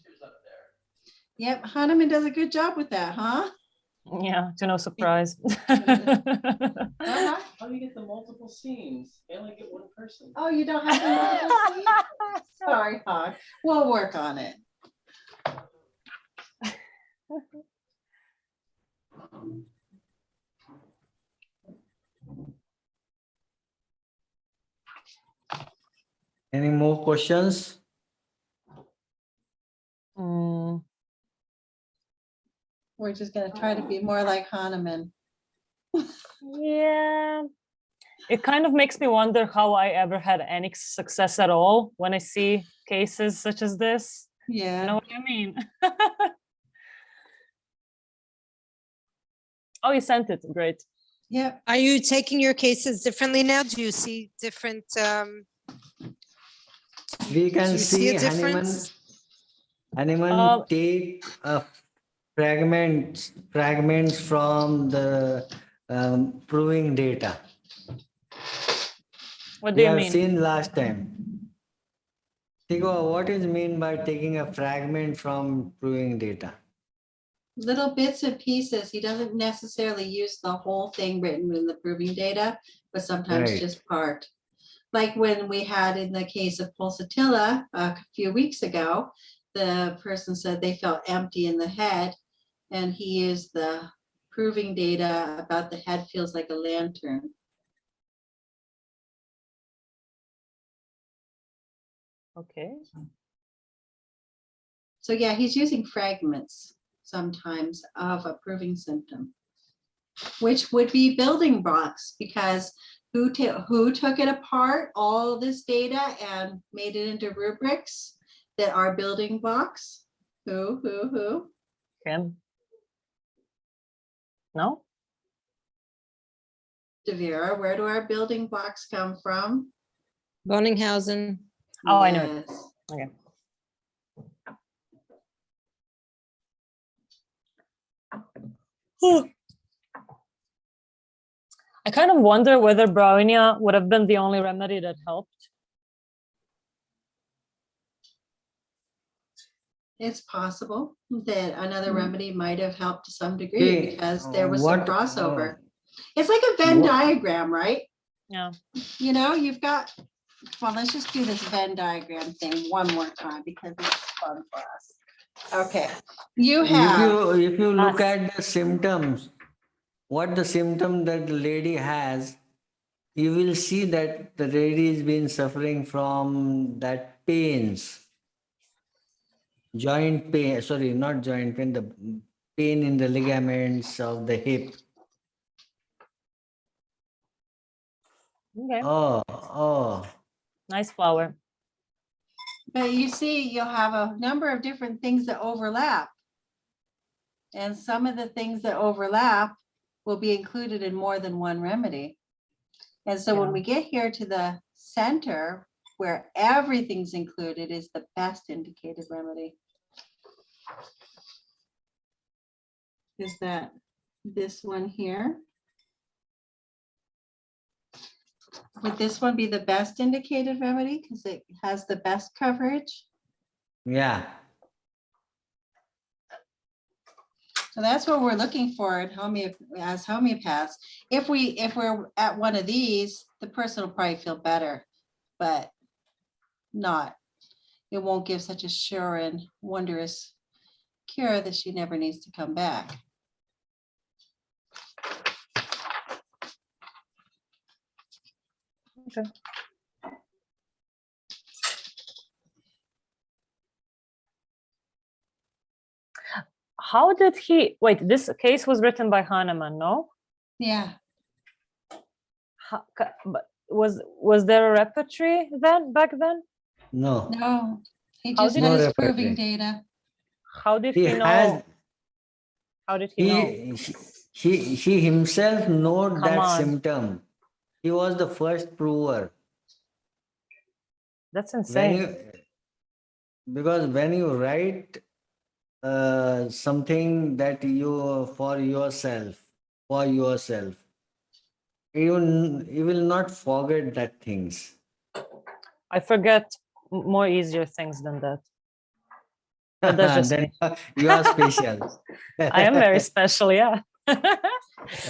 Yep, Hahnemann does a good job with that, huh? Yeah, to no surprise. Uh-huh. How do you get the multiple scenes? They only get one person. Oh, you don't have to. Sorry, Hog. We'll work on it. Any more questions? Mm, We're just gonna try to be more like Hahnemann. yeah, it kind of makes me wonder how I ever had any success at all when I see cases such as this. Yeah. You know what I mean? Oh, you sent it. Great. Yep. Are you taking your cases differently now? Do you see different, We do can you see see a difference? Hahnemann take fragments from the proving data. What do We you have mean? seen last time. Tigo, what is mean by taking a fragment from proving data? Little bits and pieces. He doesn't necessarily use the whole thing written in the proving data, but sometimes Right. just part. like when we had in the case of pulsatilla a few weeks ago, the person said they felt empty in the head, and he used the proving data about the head feels like a lantern. Okay. So yeah, he's using fragments sometimes of a proving symptom, which would be building blocks, because who took it apart, all this data, and made it into rubrics that are building blocks? Who? Kim? No? Devera, where do our building blocks come from? Bonninghausen. Oh, I know it. Yes. Okay. I kind of wonder whether Brownia would have been the only remedy that helped. It's possible that another remedy might have helped to some degree Hey, because there was some what, crossover. It's like a Venn what- diagram, right? Yeah. You know, you've got, well, let's just do this Venn diagram thing one more time because it's fun for us. Okay, you have, if you look Us. at the symptoms, what the symptom that the lady has, you will see that the lady has been suffering from that pains, joint pain, sorry, not joint pain, the pain in the ligaments of the hip. Okay. Oh, Nice flower. but you see, you'll have a number of different things that overlap. And some of the things that overlap will be included in more than one remedy. And so when Yeah. we get here to the center, where everything's included, is the best indicated remedy. Is that this one here? Would this one be the best indicated remedy because it has the best coverage? yeah. So that's what we're looking for in as homeopaths. If we're at one of these, the person will probably feel better, but not. It won't give such a sure and wondrous cure that she never needs to come back. Okay. How did he, wait, this case was written by Hahnemann, no? Yeah, But was there a repertory then, back then? No. no, he How just did had he- his proving data. How did He he know? has, How did he know? he himself knowed Come that on. symptom. He was the first prover. That's When insane. you, because when you write something that you for yourself, you will not forget that things. I forget more easier things than that. But that's just Then me. you are special. I am very special, yeah.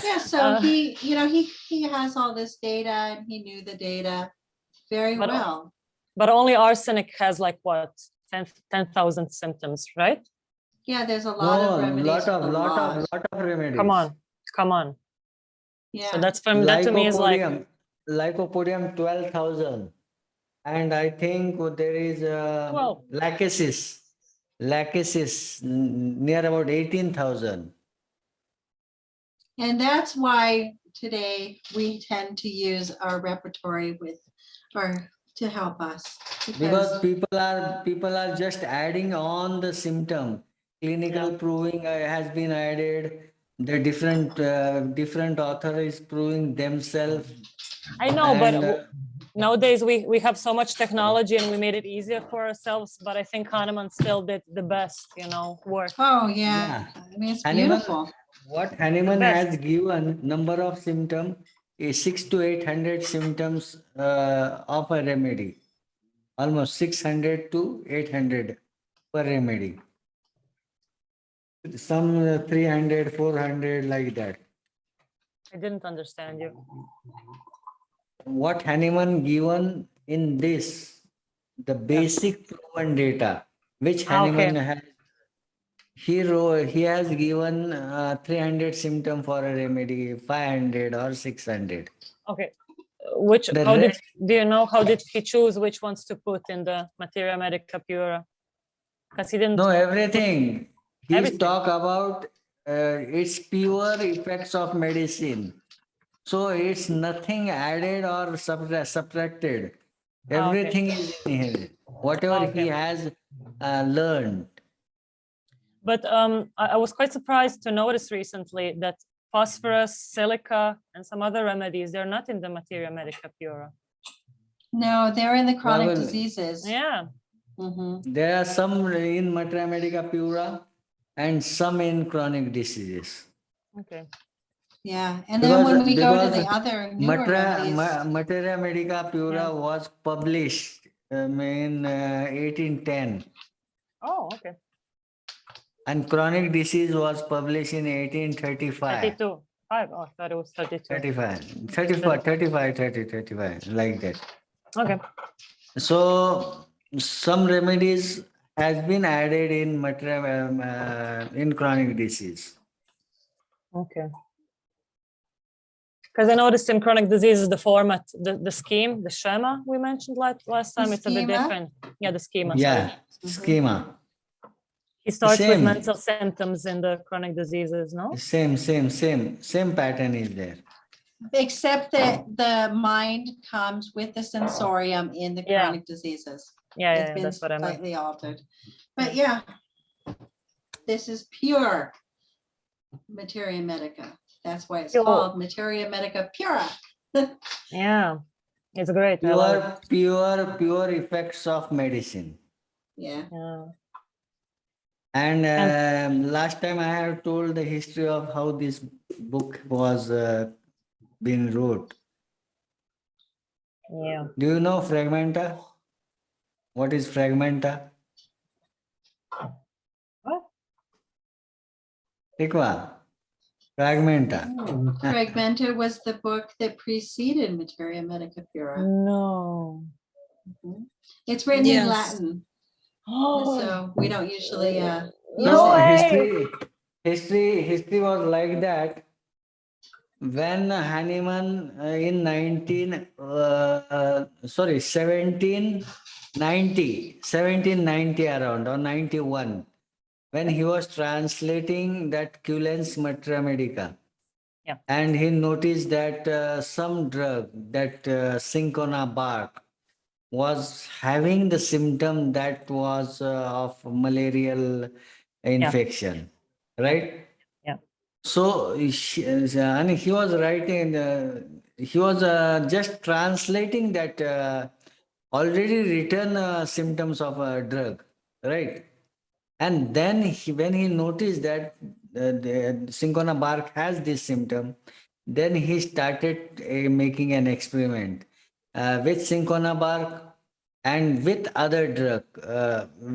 Yeah, so Uh, he has all this data and he knew the data very But- well. But only arsenic has like what, 10,000 symptoms, right? Yeah, there's a lot of No, remedies for lot lot. of remedies. Come on. Yeah. So that's from that to me is like, Lycopodium 12,000. And I think there is Well. lachesis near about 18,000. And that's why today we tend to use our repertory to help us. Because people are just adding on the symptom. Clinical Yeah. proving has been added. The different author is proving themselves. I know, but And, nowadays we have so much technology and we made it easier for ourselves. But I think Hahnemann still did the best, work. Oh, yeah. Yeah. I mean, it's Hahnemann- beautiful. What Hahnemann best. has given number of symptoms is 600 to 800 symptoms of a remedy. Almost 600 to 800 per remedy. Some 300, 400 like that. I didn't understand you. what Hahnemann given in this, the basic proven data, which Hahnemann Okay. has, he has given 300 symptom for a remedy, 500 or 600. Okay. The How rest, do you know how did he choose which ones to put in the Materia Medica Pura? Because he didn't no, put everything. He's everything. talk about its pure effects of medicine. So it's nothing added or subtracted. Ah, okay. Everything is in here. Whatever he Okay. has learned. But I was quite surprised to notice recently that phosphorus, silica, and some other remedies, they're not in the Materia Medica Pura. No, they're in the chronic Well, diseases. Yeah. Mhm. there are some in Materia Medica Pura and some in chronic diseases. Okay. Yeah, and then when we go to the other newer remedies, Materia Medica Pura Yeah. was published in 1810 Oh, okay. and chronic disease was published in 1835. 32. Five. Oh, I thought it was 32. 35, like that. Okay. So some remedies has been added in in chronic disease. Okay. Because I noticed in chronic diseases, the format, the scheme, the schema we mentioned last time, it's a bit schema? different. Yeah, the schema. Sorry. Yeah, schema. He starts with Same. mental symptoms in the chronic diseases, no? Same pattern is there. except that the mind comes with the sensorium in the Yeah. chronic diseases. Yeah, It's yeah, been that's what I meant. slightly altered. But yeah, this is pure Materia Medica. That's why it's Pure. called Materia Medica Pura. Yeah, it's great. I love it. Pure effects of medicine. Yeah. Yeah. And And- last time I have told the history of how this book was been wrote. Yeah. Do you know fragmenta? What is fragmenta? What? Tikva. Fragmenta. Fragmenta was the book that preceded Materia Medica Pura. No. Mhm. It's written Yes. in Latin, Oh, so we don't usually use no it. way. History was like that. When Hahnemann in 1790 around or 91, when he was translating that Cullen's Materia Medica, Yeah. and he noticed that some drug, that cinchona bark, was having the symptom that was of malarial infection, right? Yeah. So, and he was writing, he was just translating that already written symptoms of a drug, right? And then when he noticed that the cinchona bark has this symptom, then he started making an experiment with cinchona bark and with other drug,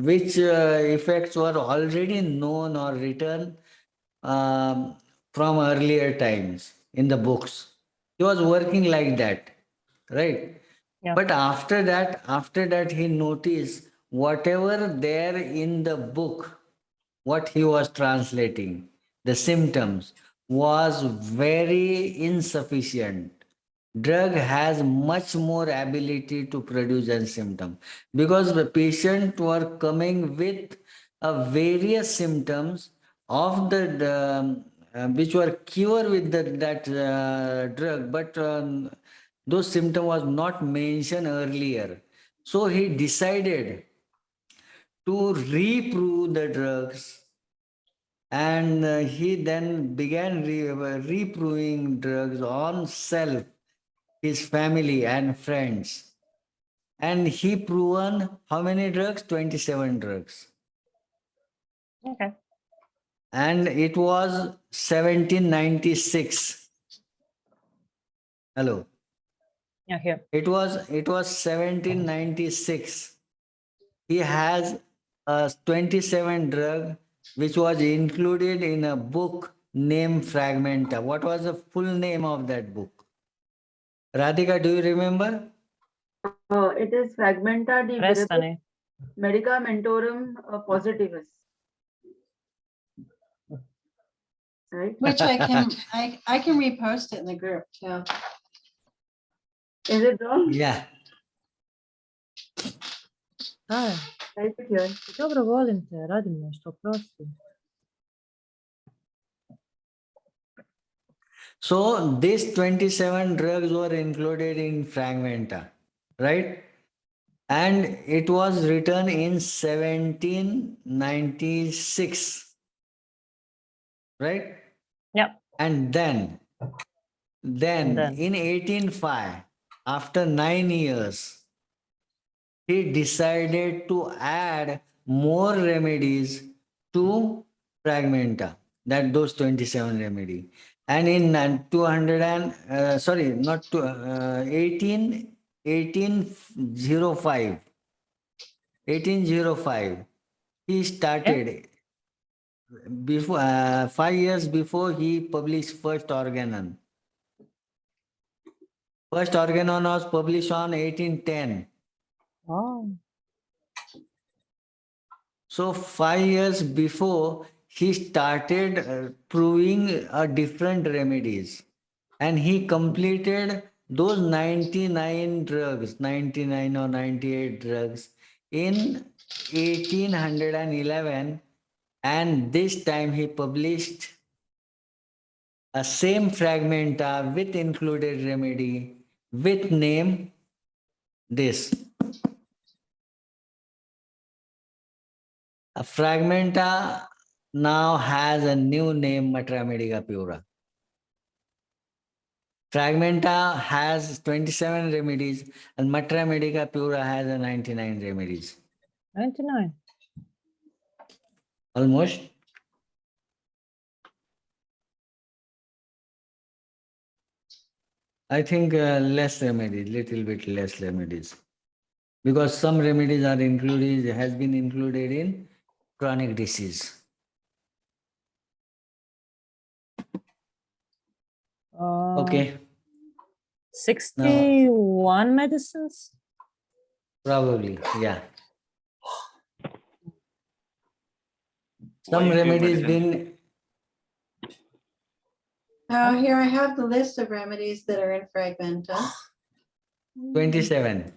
which effects were already known or written um, from earlier times in the books. He was working like that, right? Yeah. But after that, he noticed whatever there in the book, what he was translating, the symptoms was very insufficient. Drug has much more ability to produce a symptom because the patient were coming with various symptoms of which were cured with that drug, but those symptoms was not mentioned earlier. So he decided to reprove the drugs, and he then began reproving drugs on self, his family and friends. And he proven how many drugs? 27 drugs. Okay. And it was 1796. Hello. Yeah, here. It was 1796. He has a 27 drug which was included in a book named Fragmenta. What was the full name of that book? Radhika, do you remember? It is fragmenta di Restane. medica mentorum positivus. Right? Which I can repost it in the group too. Is it wrong? Yeah. Aj, Type it here. dobro, volim te, radim nešto, prosti. So these 27 drugs were included in Fragmenta, right? And it was written in 1796, right? Yep. And then And then. in 1805, after 9 years, he decided to add more remedies to Fragmenta, that those 27 remedy. And in 200 and, 1805, he started, before 5 years before he published first organon. First organon was published on 1810. Oh. So 5 years before, he started proving different remedies, and he completed those 99 drugs, 99 or 98 drugs in 1811, and this time he published a same fragmenta with included remedy with name this. A fragmenta now has a new name, Materia Medica Pura. Fragmenta has 27 remedies and Materia Medica Pura has a 99 remedies. 99. Almost. I think less remedies, little bit less remedies. Because some remedies are included, has been included in chronic disease. Okay. 61 medicines? Probably, yeah. Some remedies been. Here I have the list of remedies that are in Fragmenta. 27.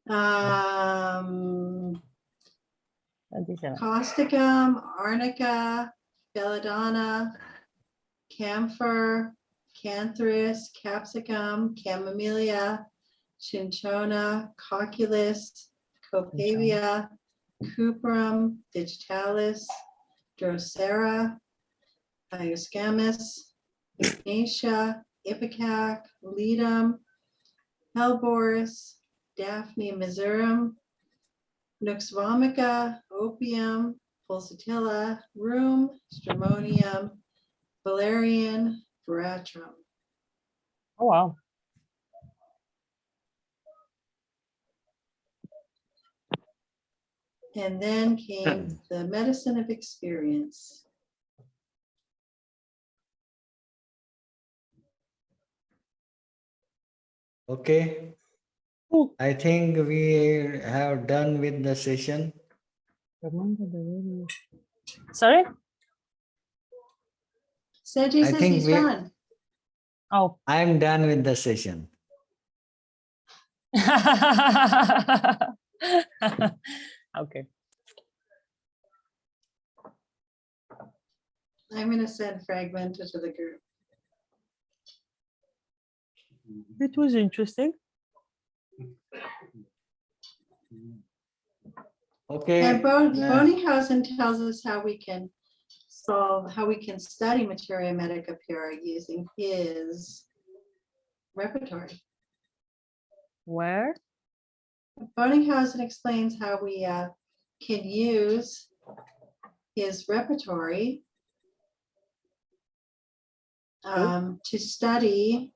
27. Causticum, arnica, belladonna, camphor, cantharus, capsicum, chamomilla, cinchona, cocculus, copavia, cuprum, digitalis, drosera, ioscamus, ignatia, ipecac, ledum, hellebores, daphne miserum, nux vomica, opium, pulsatilla, rheum, stramonium, valerian, veratrum. Oh, wow. And then came the medicine of experience. Okay. I think we have done with the session. Sorry? Sergey I says think he's we- done. Oh. I'm done with the session. Okay. I'm going to send Fragmenta to the group. It was interesting. Okay. And Bonninghausen tells us how we can study Materia Medica Pura using his repertory. Where? Bonninghausen explains how we can use his repertory to study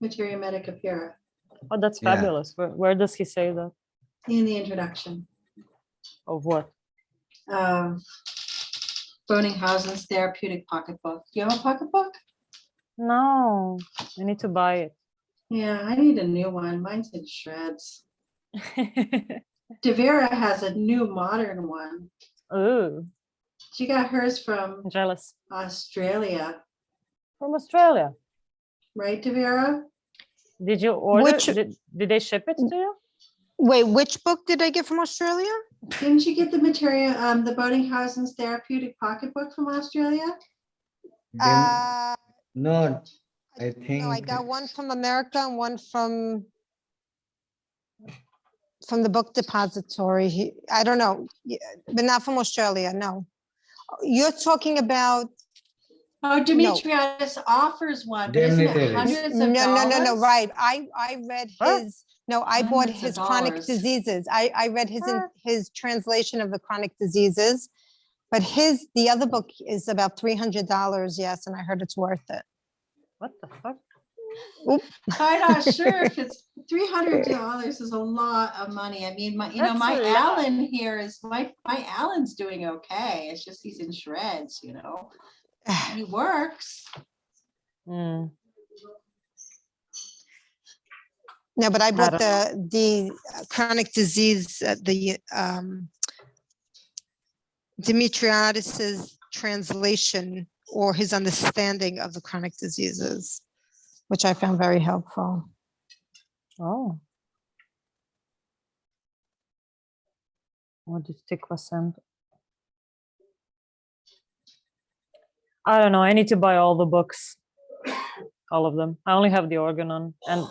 Materia Medica Pura Oh, that's Yeah. fabulous. Where does he say that? in the introduction. Of what? Bonninghausen's therapeutic pocketbook. Do you have a pocketbook? No, I need to buy it. Yeah, I need a new one. Mine's in shreds. Devera has a new modern one. Ooh, She got hers from jealous. Australia, From Australia. right, Devera? Did you order? Which- Did they ship it to you? Wait, which book did I get from Australia? Didn't you get the materia, the Boardinghausen's therapeutic pocketbook from Australia? Uh, No, I no, think. I got one from America and one from the book depository. I don't know, but not from Australia, no. You're talking about, Oh, Demetrius offers one, but isn't it Demetrius. hundreds no, of no, no, no, dollars? right. I read Huh? his, no, I bought Hundreds of his chronic dollars. diseases. I read Huh? his translation of the chronic diseases. But the other book is about $300, yes, and I heard it's worth it. What the fuck? I'm not sure if it's $300 is a lot of money. I mean, my That's a lot. Alan here is my Alan's doing okay. It's just he's in shreds, He works. Hmm. No, but I bought don't the chronic disease, Demetriadis's translation or his understanding of the chronic diseases, which I found very helpful. Oh. What did Tikva send? I don't know. I need to buy all the books. All of them. I only have the organon and